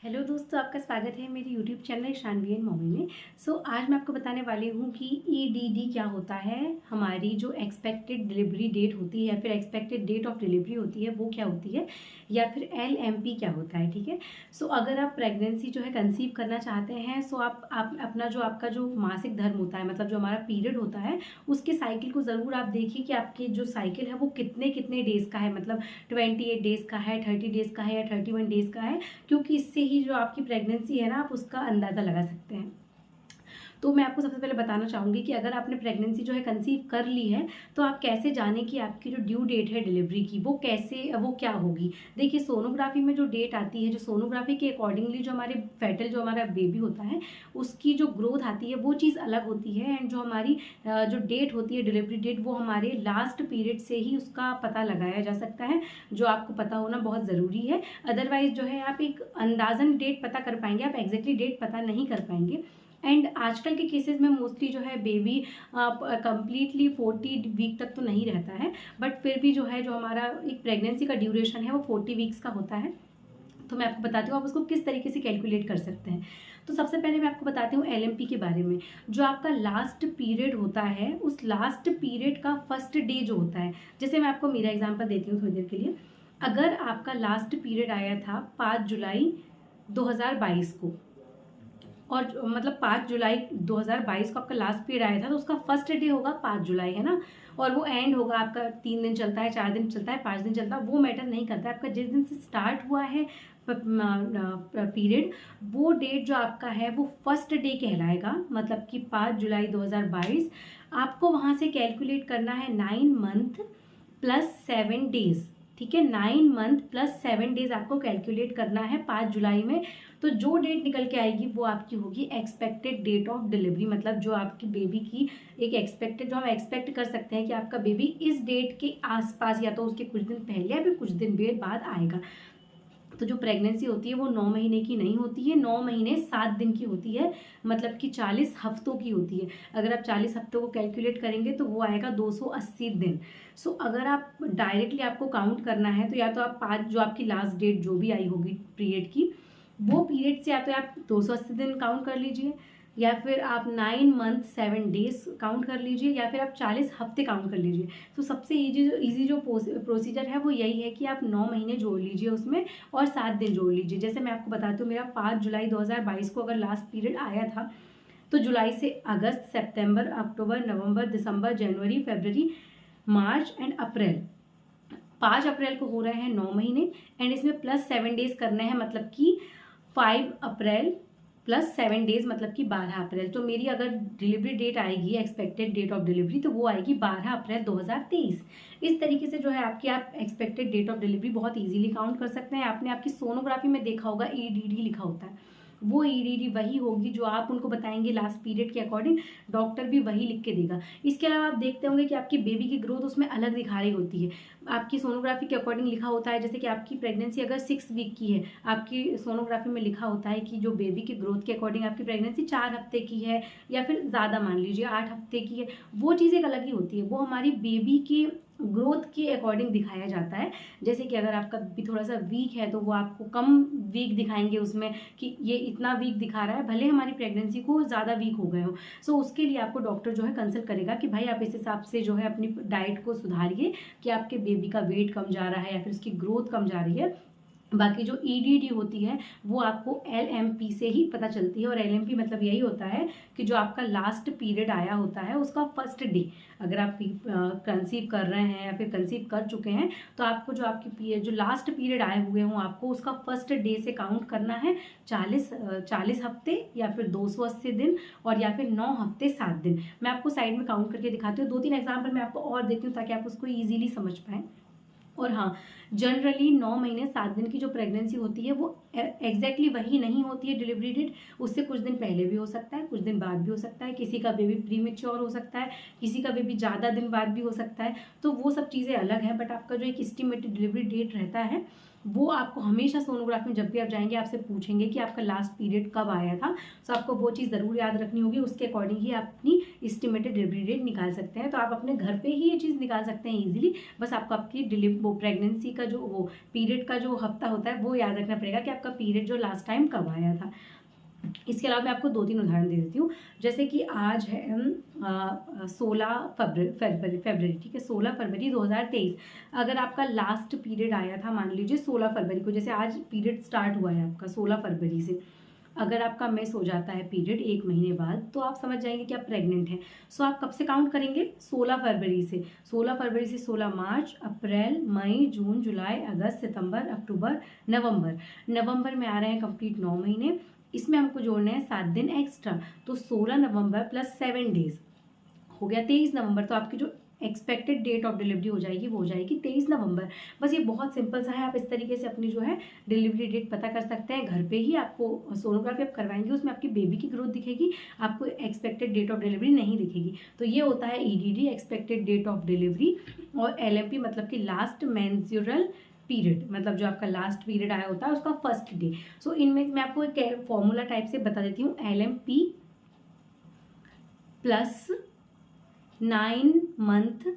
Hello दोस्तों, आपका स्वागत है मेरे YouTube channel Shanvi and mommy में। आज मैं आपको बताने वाली हूँ कि ईडीडी क्या होता है। हमारी जो एक्सपेक्टेड डिलीवरी डेट होती है या फिर एक्सपेक्टेड डेट ऑफ डिलीवरी होती है वो क्या होती है, या फिर एलएमपी क्या होता है। ठीक है। अगर आप प्रेगनेंसी जो है कंसीव करना चाहते हैं, आप अपना जो आपका जो मासिक धर्म होता है, मतलब जो हमारा पीरियड होता है, उसके साइकिल को ज़रूर आप देखिए कि आपकी जो साइकिल है वो कितने कितने डेज़ का है। मतलब 28 डेज़ का है, 30 डेज़ का है या 31 डेज़ का है, क्योंकि इससे ही जो आपकी प्रेगनेंसी है ना, आप उसका अंदाज़ा लगा सकते हैं। तो मैं आपको सबसे पहले बताना चाहूँगी कि अगर आपने प्रेगनेंसी जो है कंसीव कर ली है, तो आप कैसे जानें कि आपकी जो ड्यू डेट है डिलीवरी की वो क्या होगी। देखिए, सोनोग्राफी में जो डेट आती है, जो सोनोग्राफी के अकॉर्डिंगली जो जो हमारा बेबी होता है, उसकी जो ग्रोथ आती है वो चीज़ अलग होती है। एंड जो हमारी जो डेट होती है डिलीवरी डेट, वो हमारे लास्ट पीरियड से ही उसका पता लगाया जा सकता है, जो आपको पता होना बहुत ज़रूरी है। अदरवाइज जो है आप एक अंदाज़न डेट पता कर पाएंगे, आप एग्जैक्टली डेट पता नहीं कर पाएंगे। एंड आजकल के केसेस में मोस्टली जो है बेबी कंप्लीटली 40 वीक तक तो नहीं रहता है, बट फिर भी जो है जो हमारा एक प्रेगनेंसी का ड्यूरेशन है वो 40 वीक्स का होता है। तो मैं आपको बताती हूँ आप उसको किस तरीके से कैलकुलेट कर सकते हैं। तो सबसे पहले मैं आपको बताती हूँ एलएमपी के बारे में। जो आपका लास्ट पीरियड होता है, उस लास्ट पीरियड का फर्स्ट डे जो होता है, जैसे मैं आपको मेरा एग्जांपल देती हूँ थोड़ी देर के लिए। अगर आपका लास्ट पीरियड आया था 5 जुलाई 2022 को, और मतलब 5 जुलाई 2022 को आपका लास्ट पीरियड आया था, तो उसका फर्स्ट डे होगा 5 जुलाई, है ना। और वो एंड होगा आपका 3 दिन चलता है, 4 दिन चलता है, 5 दिन चलता है, वो मैटर नहीं करता है। आपका जिस दिन से स्टार्ट हुआ है पीरियड, वो डेट जो आपका है वो फर्स्ट डे कहलाएगा। मतलब कि 5 जुलाई 2022 आपको वहाँ से कैलकुलेट करना है 9 मंथ प्लस 7 डेज। ठीक है, 9 मंथ प्लस 7 डेज आपको कैलकुलेट करना है 5 जुलाई में। तो जो डेट निकल के आएगी वो आपकी होगी एक्सपेक्टेड डेट ऑफ डिलीवरी। मतलब जो आपकी बेबी की एक एक्सपेक्टेड, जो हम एक्सपेक्ट कर सकते हैं कि आपका बेबी इस डेट के आसपास या तो उसके कुछ दिन पहले या फिर कुछ दिन बाद आएगा। तो जो प्रेगनेंसी होती है वो 9 महीने की नहीं होती है, 9 महीने 7 दिन की होती है। मतलब कि 40 हफ्तों की होती है। अगर आप 40 हफ्तों को कैलकुलेट करेंगे तो वो आएगा 280 दिन। अगर आप डायरेक्टली आपको काउंट करना है, तो या तो आप 5 जो आपकी लास्ट डेट जो भी आई होगी पीरियड की, वो पीरियड से या तो आप 280 दिन काउंट कर लीजिए, या फिर आप 9 मंथ 7 डेज काउंट कर लीजिए, या फिर आप 40 हफ्ते काउंट कर लीजिए। तो सबसे इजी जो प्रोसीजर है वो यही है कि आप 9 महीने जोड़ लीजिए उसमें, और 7 दिन जोड़ लीजिए। जैसे मैं आपको बताती हूँ, मेरा 5 जुलाई 2022 को अगर लास्ट पीरियड आया था, तो जुलाई से अगस्त, सितंबर, अक्टूबर, नवंबर, दिसंबर, जनवरी, फरवरी, मार्च एंड अप्रैल, 5 अप्रैल को हो रहे हैं 9 महीने। एंड इसमें प्लस 7 डेज करने हैं, मतलब कि 5 अप्रैल प्लस 7 डेज, मतलब कि 12 अप्रैल। तो मेरी अगर डिलीवरी डेट आएगी, एक्सपेक्टेड डेट ऑफ डिलीवरी, तो वो आएगी 12 अप्रैल 2023। इस तरीके से जो है आप एक्सपेक्टेड डेट ऑफ डिलीवरी बहुत इजीली काउंट कर सकते हैं। आपने आपकी सोनोग्राफी में देखा होगा ईडीडी लिखा होता है, वो ईडीडी वही होगी जो आप उनको बताएंगे लास्ट पीरियड के अकॉर्डिंग, डॉक्टर भी वही लिख के देगा। इसके अलावा आप देखते होंगे कि आपकी बेबी की ग्रोथ उसमें अलग दिखा रही होती है। आपकी सोनोग्राफी के अकॉर्डिंग लिखा होता है, जैसे कि आपकी प्रेगनेंसी अगर 6 वीक की है, आपकी सोनोग्राफी में लिखा होता है कि जो बेबी की ग्रोथ के अकॉर्डिंग आपकी प्रेगनेंसी 4 हफ्ते की है, या फिर ज़्यादा मान लीजिए 8 हफ्ते की है। वो चीज़ एक अलग ही होती है, वो हमारी बेबी की ग्रोथ के अकॉर्डिंग दिखाया जाता है। जैसे कि अगर आपका बेबी थोड़ा सा वीक है, तो वो आपको कम वीक दिखाएंगे उसमें, कि ये इतना वीक दिखा रहा है, भले हमारी प्रेगनेंसी को ज़्यादा वीक हो गए हो। उसके लिए आपको डॉक्टर जो है कंसल्ट करेगा कि भाई आप इस हिसाब से जो है अपनी डाइट को सुधारिए कि आपके बेबी का वेट कम जा रहा है या फिर उसकी ग्रोथ कम जा रही है। बाकी जो ईडीडी होती है वो आपको एलएमपी से ही पता चलती है, और एलएमपी मतलब यही होता है कि जो आपका लास्ट पीरियड आया होता है उसका फर्स्ट डे। अगर आप कंसीव कर रहे हैं या फिर कंसीव कर चुके हैं, तो आपको जो आपकी जो लास्ट पीरियड आए हुए हों, आपको उसका फर्स्ट डे से काउंट करना है 40 हफ्ते, या फिर 280 दिन, और या फिर 9 हफ्ते 7 दिन। मैं आपको साइड में काउंट करके दिखाती हूँ, 2-3 एग्जाम्पल मैं आपको और देती हूँ ताकि आप उसको ईजिली समझ पाएँ। और हाँ, जनरली 9 महीने 7 दिन की जो प्रेगनेंसी होती है वो एग्जैक्टली वही नहीं होती है डिलीवरी डेट। उससे कुछ दिन पहले भी हो सकता है, कुछ दिन बाद भी हो सकता है, किसी का बेबी प्रीमेच्योर हो सकता है, किसी का बेबी ज़्यादा दिन बाद भी हो सकता है। तो वो सब चीज़ें अलग हैं, बट आपका जो एक एस्टिमेटेड डिलीवरी डेट रहता है वो आपको हमेशा सोनोग्राफी में जब भी आप जाएंगे आपसे पूछेंगे कि आपका लास्ट पीरियड कब आया था, तो आपको वो चीज़ ज़रूर याद रखनी होगी। उसके अकॉर्डिंग ही आप अपनी एस्टिमेटेड डिलीवरी डेट निकाल सकते हैं। तो आप अपने घर पे ही ये चीज़ निकाल सकते हैं ईजिली। बस आपको आपकी वो प्रेगनेंसी का जो वो पीरियड का जो हफ्ता होता है वो याद रखना पड़ेगा कि आपका पीरियड जो लास्ट टाइम कब आया था। इसके अलावा मैं आपको 2-3 उदाहरण दे देती हूँ। जैसे कि आज है 16 फरवरी, ठीक है, 16 फरवरी 2023। अगर आपका लास्ट पीरियड आया था मान लीजिए 16 फरवरी को, जैसे आज पीरियड स्टार्ट हुआ है आपका 16 फरवरी से, अगर आपका मिस हो जाता है पीरियड 1 महीने बाद, तो आप समझ जाएंगे कि आप प्रेग्नेंट हैं। सो आप कब से काउंट करेंगे? 16 फरवरी से। 16 फरवरी से 16 मार्च, अप्रैल, मई, जून, जुलाई, अगस्त, सितंबर, अक्टूबर, नवंबर। नवंबर में आ रहे हैं कंप्लीट 9 महीने, इसमें हमको जोड़ने हैं 7 दिन एक्स्ट्रा। तो 16 नवंबर प्लस 7 डेज हो गया 23 नवंबर। तो आपकी जो एक्सपेक्टेड डेट ऑफ डिलीवरी हो जाएगी वो हो जाएगी 23 नवंबर। बस ये बहुत सिंपल सा है। आप इस तरीके से अपनी जो है डिलीवरी डेट पता कर सकते हैं। घर पे ही आपको सोनोग्राफी आप करवाएंगे, उसमें आपकी बेबी की ग्रोथ दिखेगी, आपको एक्सपेक्टेड डेट ऑफ डिलीवरी नहीं दिखेगी। तो ये होता है EDD, expected date of delivery, और LMP मतलब कि लास्ट मेंस्ट्रुअल पीरियड, मतलब जो आपका लास्ट पीरियड आया होता है उसका फर्स्ट डे। सो इनमें मैं आपको एक फॉर्मूला टाइप से बता देती हूँ। LMP plus 9 month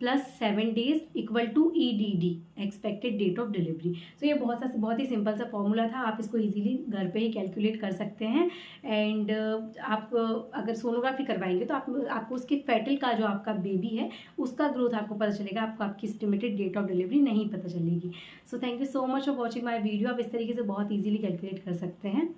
plus 7 days equal to EDD, expected date of delivery. So ये बहुत ही सिंपल सा फॉर्मूला था। आप इसको इजीली घर पे ही कैलकुलेट कर सकते हैं। एंड आप अगर सोनोग्राफी करवाएंगे तो आपको उसके फेटल का जो आपका बेबी है उसका ग्रोथ आपको पता चलेगा, आपको आपकी एस्टिमेटेड डेट ऑफ डिलीवरी नहीं पता चलेगी। So thank you so much for watching my video. आप इस तरीके से बहुत ईजिली कैलकुलेट कर सकते हैं।